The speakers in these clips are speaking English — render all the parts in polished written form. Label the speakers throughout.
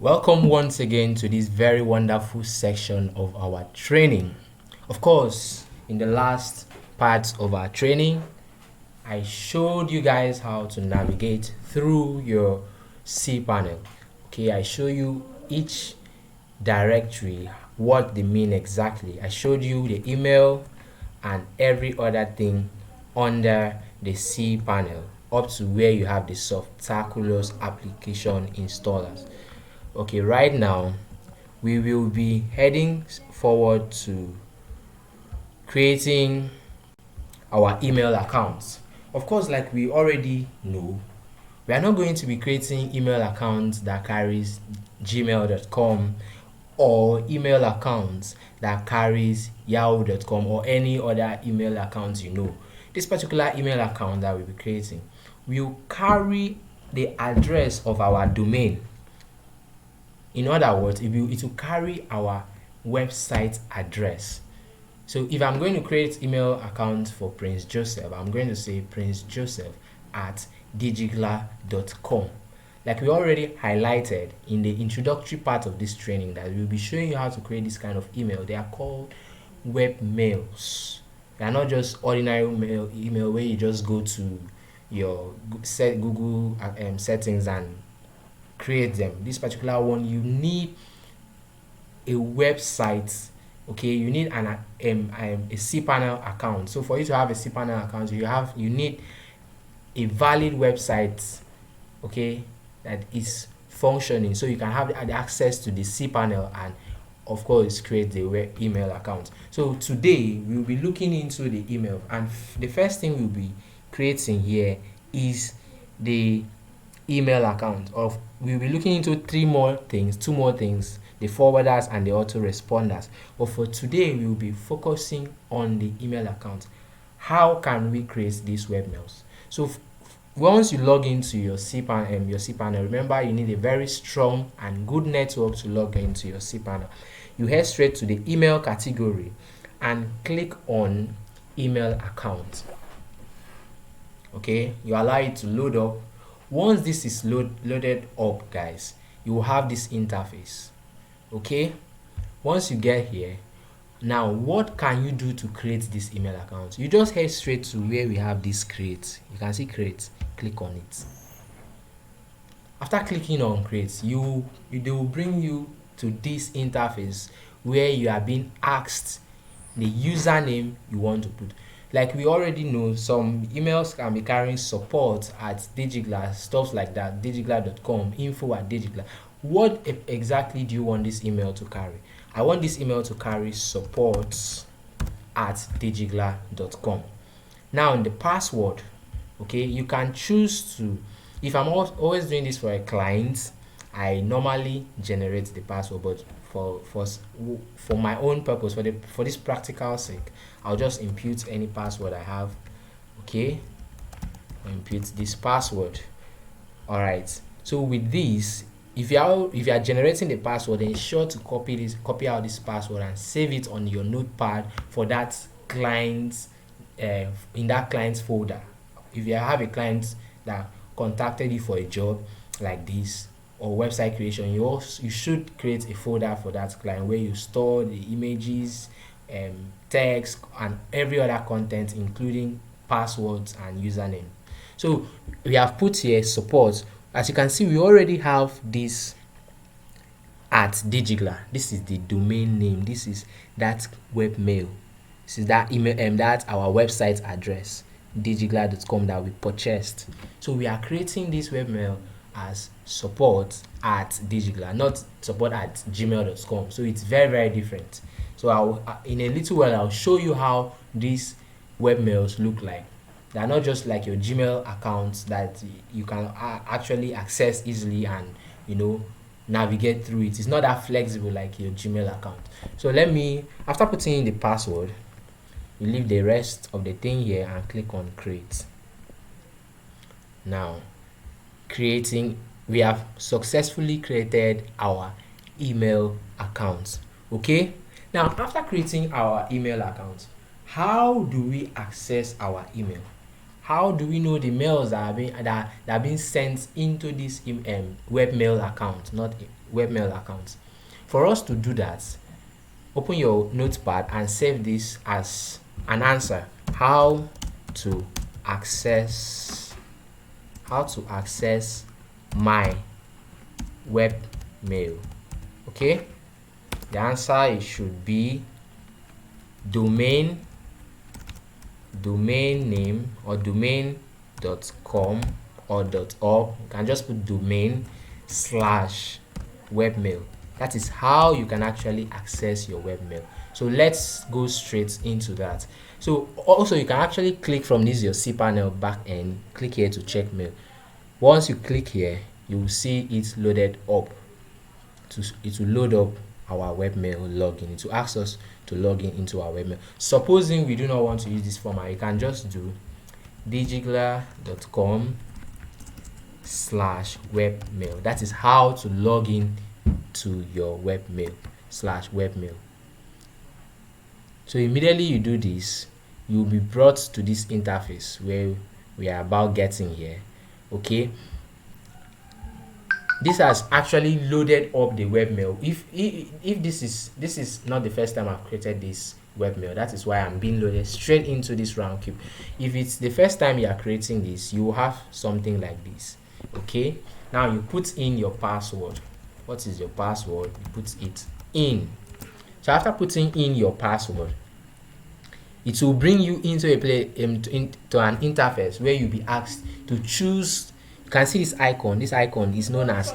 Speaker 1: Welcome once again to this very wonderful section of our training. Of course, in the last part of our training, I showed you guys how to navigate through your cPanel. Okay, I show you each directory, what they mean exactly. I showed you the email and every other thing under the cPanel up to where you have the Softaculous application installers. Okay, right now we will be heading forward to creating our email accounts. Of course, like we already know, we are not going to be creating email accounts that carries gmail.com or email accounts that carries yahoo.com or any other email accounts. This particular email account that we'll be creating will carry the address of our domain. In other words, it will carry our website address. So if I'm going to create email account for Prince Joseph, I'm going to say princejoseph@digigla.com. Like we already highlighted in the introductory part of this training, that we'll be showing you how to create this kind of email. They are called webmails. They are not just ordinary email where you just go to your Google settings and create them. This particular one, you need a website. Okay, you need a cPanel account. So for you to have a cPanel account, you need a valid website, okay, that is functioning, so you can have the access to the cPanel and of course create the email account. So today we'll be looking into the email, and the first thing we'll be creating here is the email account. We'll be looking into two more things, the forwarders and the autoresponders. But for today, we'll be focusing on the email account. How can we create these webmails? So once you log into your cPanel, remember you need a very strong and good network to log into your cPanel. You head straight to the email category and click on email account. Okay, you allow it to load up. Once this is loaded up, guys, you will have this interface. Okay, once you get here, now what can you do to create this email account? You just head straight to where we have this create. You can see create, click on it. After clicking on create, they will bring you to this interface where you are being asked the username you want to put. Like we already know, some emails can be carrying support@digigla, stuff like that, digigla.com, info@digigla. What exactly do you want this email to carry? I want this email to carry support@digigla.com. Now in the password, okay, you can choose to, if I'm always doing this for a client, I normally generate the password, but for my own purpose, for this practical sake, I'll just impute any password I have. Okay, impute this password. All right, so with this, if you are generating the password, then ensure to copy out this password and save it on your notepad for that client, in that client's folder. If you have a client that contacted you for a job like this or website creation, you should create a folder for that client where you store the images, text, and every other content, including passwords and username. So we have put here support. As you can see, we already have this @digigla. This is the domain name. This is that webmail. This is that email, that's our website address, digigla.com, that we purchased. So we are creating this webmail as support@digigla, not support@gmail.com. So it's very, very different. So in a little while I'll show you how these webmails look like. They are not just like your Gmail accounts that you can actually access easily and navigate through it. It's not that flexible like your Gmail account. So after putting in the password, you leave the rest of the thing here and click on create. Now we have successfully created our email account. Okay, now after creating our email account, how do we access our email? how do we know the mails that are being sent into this webmail account, not webmail accounts? For us to do that, open your notepad and save this as an answer: how to access my webmail. Okay, the answer should be domain name or domain.com or .org. You can just put domain/webmail. That is how you can actually access your webmail. So let's go straight into that. So also you can actually click from this your cPanel back end, click here to check mail. Once you click here, you will see it loaded up. It will load up our webmail login. It will ask us to log in into our webmail. Supposing we do not want to use this format, you can just do digigla.com/webmail. That is how to log in to your webmail/webmail. So immediately you do this, you will be brought to this interface where we are about getting here. Okay, this has actually loaded up the webmail. If this is not the first time I've created this webmail, that is why I'm being loaded straight into this round cube. If it's the first time you are creating this, you will have something like this. Okay, now you put in your password. What is your password? You put it in. So after putting in your password, it will bring you into into an interface where you'll be asked to choose. You can see this icon. This icon is known as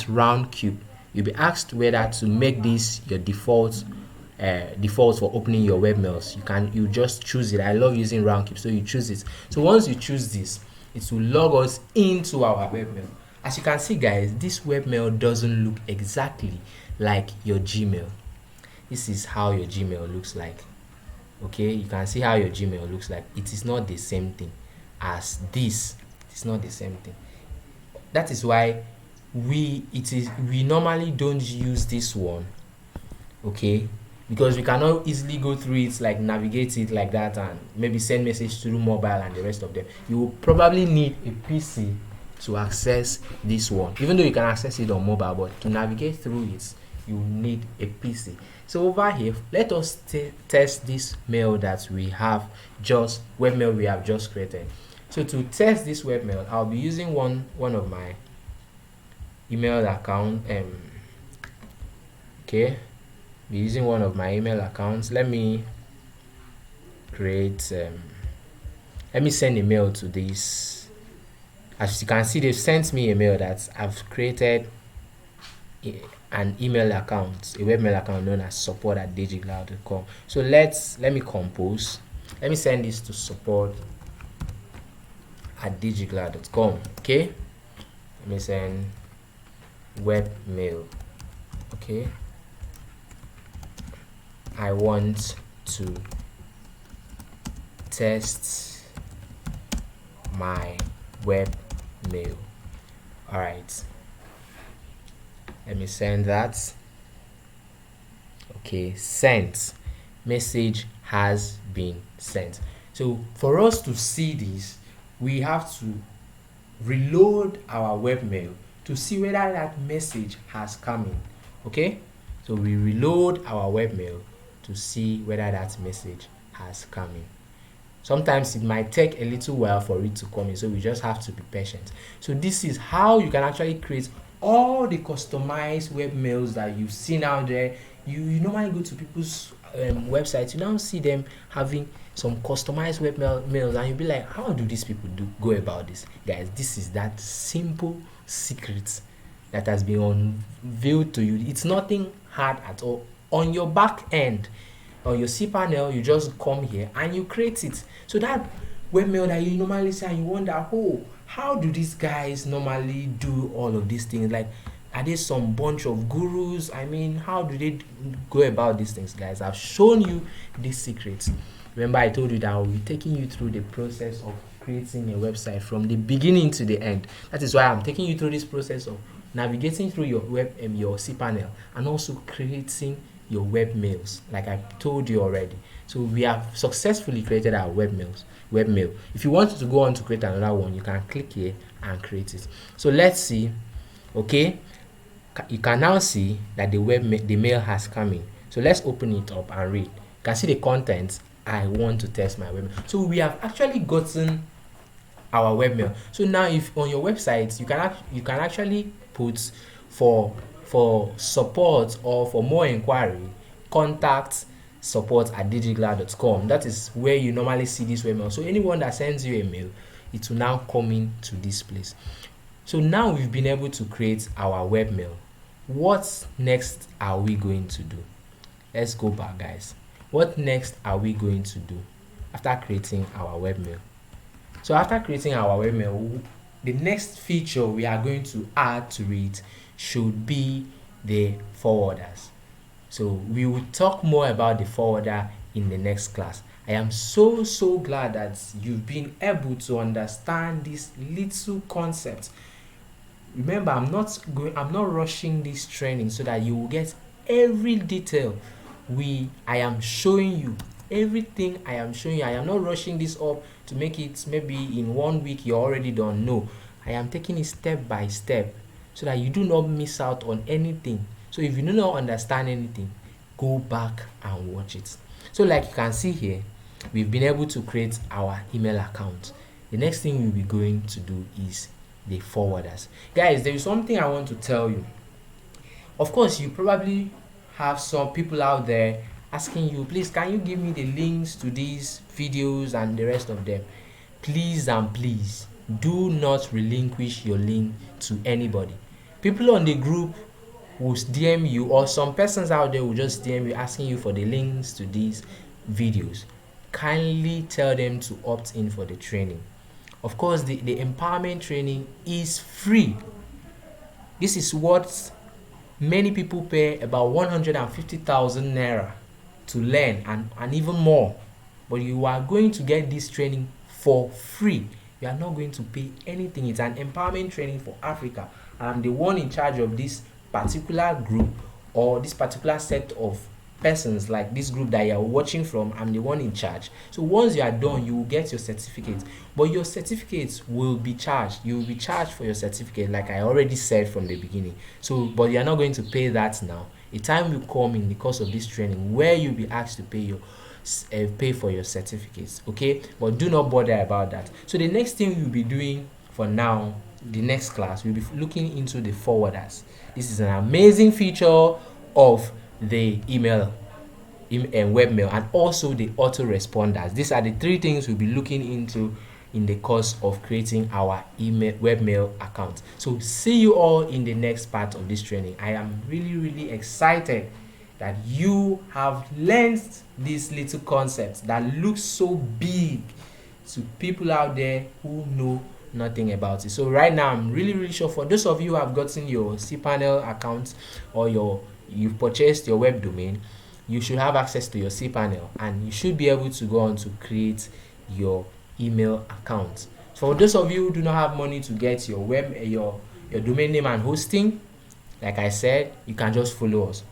Speaker 1: round cube. You'll be asked whether to make this your default for opening your webmails. You just choose it. I love using round cube, so you choose it. So once you choose this, it will log us into our webmail. As you can see, guys, this webmail doesn't look exactly like your Gmail. This is how your Gmail looks like. Okay, you can see how your Gmail looks like. It is not the same thing as this. It's not the same thing. That is why we normally don't use this one. Okay, because we cannot easily go through it, like navigate it like that, and maybe send message through mobile and the rest of them. You will probably need a PC to access this one, even though you can access it on mobile, but to navigate through it, you need a PC. So over here, let us test this mail that we have webmail we have just created. So to test this webmail, I'll be using one of my email account. Okay, be using one of my email accounts. Let me create. Let me send a mail to this. As you can see, they've sent me a mail that I've created an email account, a webmail account known as support@digigla.com. So let me compose. Let me send this to support@digigla.com. Okay, let me send webmail. Okay, I want to test my webmail. All right, let me send that. Okay, sent. Message has been sent. So for us to see this, we have to reload our webmail to see whether that message has come in. Okay, so we reload our webmail to see whether that message has come in. Sometimes it might take a little while for it to come in, so we just have to be patient. So this is how you can actually create all the customized webmails that you've seen out there. You normally go to people's websites, you now see them having some customized mails, and you'll be like, how do these people go about this? Guys, this is that simple secret that has been unveiled to you. It's nothing hard at all. On your back end, on your cPanel, you just come here and you create it. So that webmail that you normally see and you wonder, oh, how do these guys normally do all of these things? Like, are they some bunch of gurus? I mean, how do they go about these things, guys? I've shown you these secrets. Remember, I told you that I will be taking you through the process of creating a website from the beginning to the end. That is why I'm taking you through this process of navigating through your your cPanel, and also creating your webmails, like I told you already. So we have successfully created our webmails. webmail. If you want to go on to create another one, you can click here and create it. So let's see. Okay, you can now see that the mail has come in. So let's open it up and read. You can see the contents. I want to test my webmail. So we have actually gotten our webmail. So now if on your website you can actually put for support or for more inquiry, contact support@digicloud.com. That is where you normally see this webmail. So anyone that sends you a mail, it will now come in to this place. So now we've been able to create our webmail. What next are we going to do? Let's go back, guys. What next are we going to do after creating our webmail? So after creating our webmail, the next feature we are going to add to it should be the forwarders. So we will talk more about the forwarder in the next class. I am so glad that you've been able to understand this little concept. Remember, I'm not rushing this training so that you will get every detail I am showing you. Everything I am showing you, I am not rushing this up to make it maybe in 1 week you're already done. No, I am taking it step by step so that you do not miss out on anything. So if you do not understand anything, go back and watch it. So like you can see here, we've been able to create our email account. The next thing we'll be going to do is the forwarders. Guys, there is something I want to tell you. Of course, you probably have some people out there asking you, please can you give me the links to these videos and the rest of them. Please and please do not relinquish your link to anybody. People on the group will DM you, or some persons out there will just DM you asking you for the links to these videos. Kindly tell them to opt in for the training. Of course, the empowerment training is free. This is what many people pay about 150,000 naira to learn, and even more. But you are going to get this training for free. You are not going to pay anything. It's an empowerment training for Africa. I'm the one in charge of this particular group or this particular set of persons, like this group that you are watching from. I'm the one in charge. So once you are done, you will get your certificate, but your certificates will be charged. You will be charged for your certificate, like I already said from the beginning. So but you are not going to pay that now. A time will come in the course of this training where you'll be asked to pay for your certificates. Okay, but do not bother about that. So the next thing we'll be doing for now, the next class, we'll be looking into the forwarders. This is an amazing feature of the email and webmail, and also the autoresponders. These are the three things we'll be looking into in the course of creating our email webmail account. So see you all in the next part of this training. I am really excited that you have learned these little concepts that look so big to people out there who know nothing about it. So right now I'm really sure for those of you who have gotten your cPanel account, or you've purchased your web domain, you should have access to your cPanel and you should be able to go on to create your email account. For those of you who do not have money to get your your domain name and hosting, like I said, you can just follow us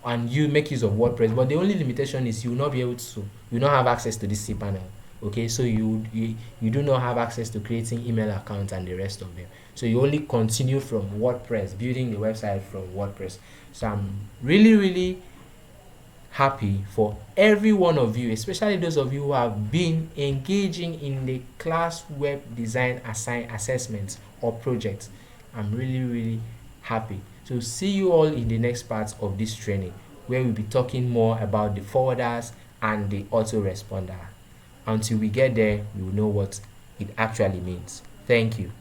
Speaker 1: and you make use of WordPress. But the only limitation is you will not be able to, you will not have access to this cPanel. Okay, so you do not have access to creating email accounts and the rest of them. So you only continue from WordPress, building the website from WordPress. So I'm really happy for every one of you, especially those of you who have been engaging in the class web design assessments or projects. I'm really happy. So see you all in the next part of this training, where we'll be talking more about the forwarders and the autoresponder. Until we get there, we will know what it actually means. Thank you.